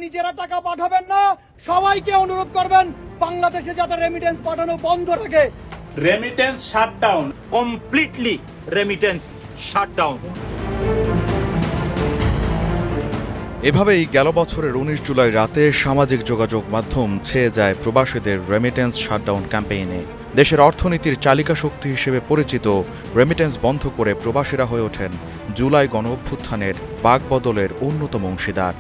নিজেরা টাকা পাঠাবেন না, সবাইকে অনুরোধ করবেন বাংলাদেশে যাতে রেমিটেন্স পাঠানো বন্ধ রাখে। Remittance shutdown, completely remittance shutdown. এভাবেই গেল বছরের ১৯ জুলাই রাতে সামাজিক যোগাযোগ মাধ্যম ছেয়ে যায় প্রবাসীদের রেমিটেন্স শাটডাউন ক্যাম্পেইনে। দেশের অর্থনীতির চালিকা শক্তি হিসেবে পরিচিত রেমিটেন্স বন্ধ করে প্রবাসীরা হয়ে ওঠেন জুলাই গণ অভ্যুত্থানের বাকবদলের অন্যতম অংশীদার।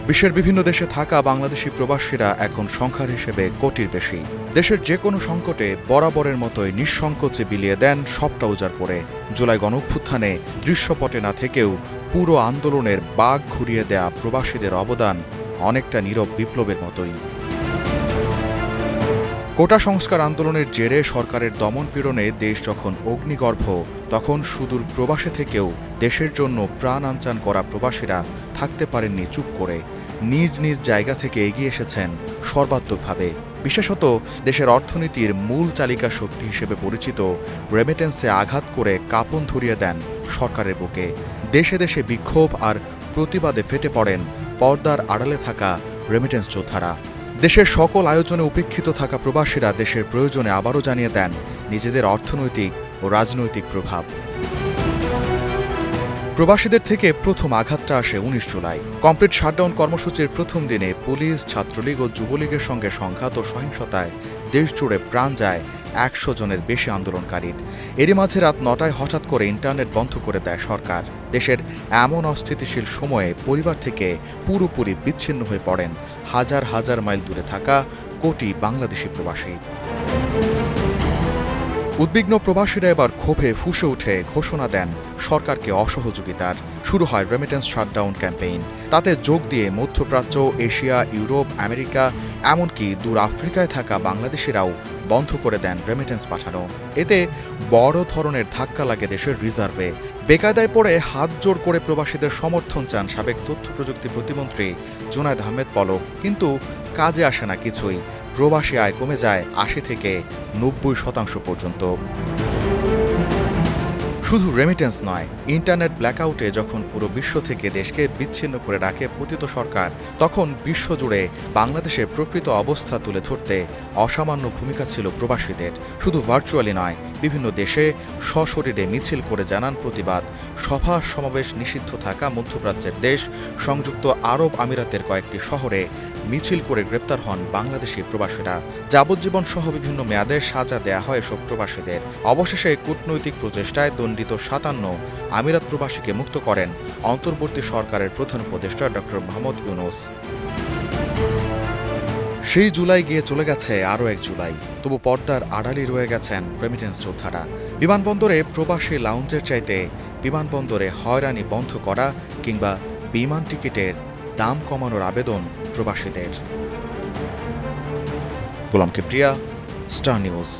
বিশ্বের বিভিন্ন দেশে থাকা বাংলাদেশি প্রবাসীরা এখন সংখ্যার হিসেবে কোটির বেশি। দেশের যে কোনো সংকটে বরাবরের মতোই নিঃসংকোচে বিলিয়ে দেন সবটা উজাড় করে। জুলাই গণ অভ্যুত্থানে দৃশ্যপটে না থেকেও পুরো আন্দোলনের বাঁক ঘুরিয়ে দেয়া প্রবাসীদের অবদান অনেকটা নীরব বিপ্লবের মতোই। কোটা সংস্কার আন্দোলনের জেরে সরকারের দমনপীড়নে দেশ যখন অগ্নিগর্ভ, তখন সুদূর প্রবাসে থেকেও দেশের জন্য প্রাণ আনচান করা প্রবাসীরা থাকতে পারেননি চুপ করে। নিজ নিজ জায়গা থেকে এগিয়ে এসেছেন সর্বাত্মকভাবে। বিশেষত দেশের অর্থনীতির মূল চালিকা শক্তি হিসেবে পরিচিত রেমিটেন্সে আঘাত করে কাঁপন ধরিয়ে দেন সরকারের বুকে। দেশে দেশে বিক্ষোভ আর প্রতিবাদে ফেটে পড়েন পর্দার আড়ালে থাকা রেমিটেন্স যোদ্ধারা। দেশের সকল আয়োজনে উপেক্ষিত থাকা প্রবাসীরা দেশের প্রয়োজনে আবারও জানিয়ে দেন নিজেদের অর্থনৈতিক ও রাজনৈতিক প্রভাব। প্রবাসীদের থেকে প্রথম আঘাতটা আসে ১৯ জুলাই। কমপ্লিট শাটডাউন কর্মসূচির প্রথম দিনে পুলিশ, ছাত্রলীগ ও যুবলীগের সঙ্গে সংঘাত ও সহিংসতায় দেশজুড়ে প্রাণ যায় ১০০ জনের বেশি আন্দোলনকারীর। এরই মাঝে রাত ৯টায় হঠাৎ করে ইন্টারনেট বন্ধ করে দেয় সরকার। দেশের এমন অস্থিতিশীল সময়ে পরিবার থেকে পুরোপুরি বিচ্ছিন্ন হয়ে পড়েন হাজার হাজার মাইল দূরে থাকা কোটি বাংলাদেশি প্রবাসী। উদ্বিগ্ন প্রবাসীরা এবার ক্ষোভে ফুঁসে উঠে ঘোষণা দেন সরকারকে অসহযোগিতার। শুরু হয় রেমিটেন্স শাটডাউন ক্যাম্পেইন। তাতে যোগ দিয়ে মধ্যপ্রাচ্য, এশিয়া, ইউরোপ, আমেরিকা, এমনকি দূর আফ্রিকায় থাকা বাংলাদেশিরাও বন্ধ করে দেন রেমিটেন্স পাঠানো। এতে বড় ধরনের ধাক্কা লাগে দেশের রিজার্ভে। বেকায়দায় পড়ে হাত জোড় করে প্রবাসীদের সমর্থন চান সাবেক তথ্য প্রযুক্তি প্রতিমন্ত্রী জুনায়েদ আহমেদ পলক, কিন্তু কাজে আসে না কিছুই। প্রবাসী আয় কমে যায় ৮০ থেকে ৯০% পর্যন্ত। শুধু রেমিটেন্স নয়, ইন্টারনেট ব্ল্যাকআউটে যখন পুরো বিশ্ব থেকে দেশকে বিচ্ছিন্ন করে রাখে পতিত সরকার, তখন বিশ্বজুড়ে বাংলাদেশের প্রকৃত অবস্থা তুলে ধরতে অসামান্য ভূমিকা ছিল প্রবাসীদের। শুধু ভার্চুয়ালি নয়, বিভিন্ন দেশে সশরীরে মিছিল করে জানান প্রতিবাদ। সভা সমাবেশ নিষিদ্ধ থাকা মধ্যপ্রাচ্যের দেশ সংযুক্ত আরব আমিরাতের কয়েকটি শহরে মিছিল করে গ্রেপ্তার হন বাংলাদেশি প্রবাসীরা। যাবজ্জীবন সহ বিভিন্ন মেয়াদে সাজা দেয়া হয় এসব প্রবাসীদের। অবশেষে কূটনৈতিক প্রচেষ্টায় দণ্ডিত ৫৭ আমিরাত প্রবাসীকে মুক্ত করেন অন্তর্বর্তী সরকারের প্রধান উপদেষ্টা ডক্টর মোহাম্মদ ইউনূস। সেই জুলাই গিয়ে চলে গেছে আরও এক জুলাই, তবু পর্দার আড়ালেই রয়ে গেছেন রেমিটেন্স যোদ্ধারা। বিমানবন্দরে প্রবাসী লাউঞ্জের চাইতে বিমানবন্দরে হয়রানি বন্ধ করা কিংবা বিমান টিকিটের দাম কমানোর আবেদন প্রবাসীদের। গোলাম কিবরিয়া, স্টার নিউজ।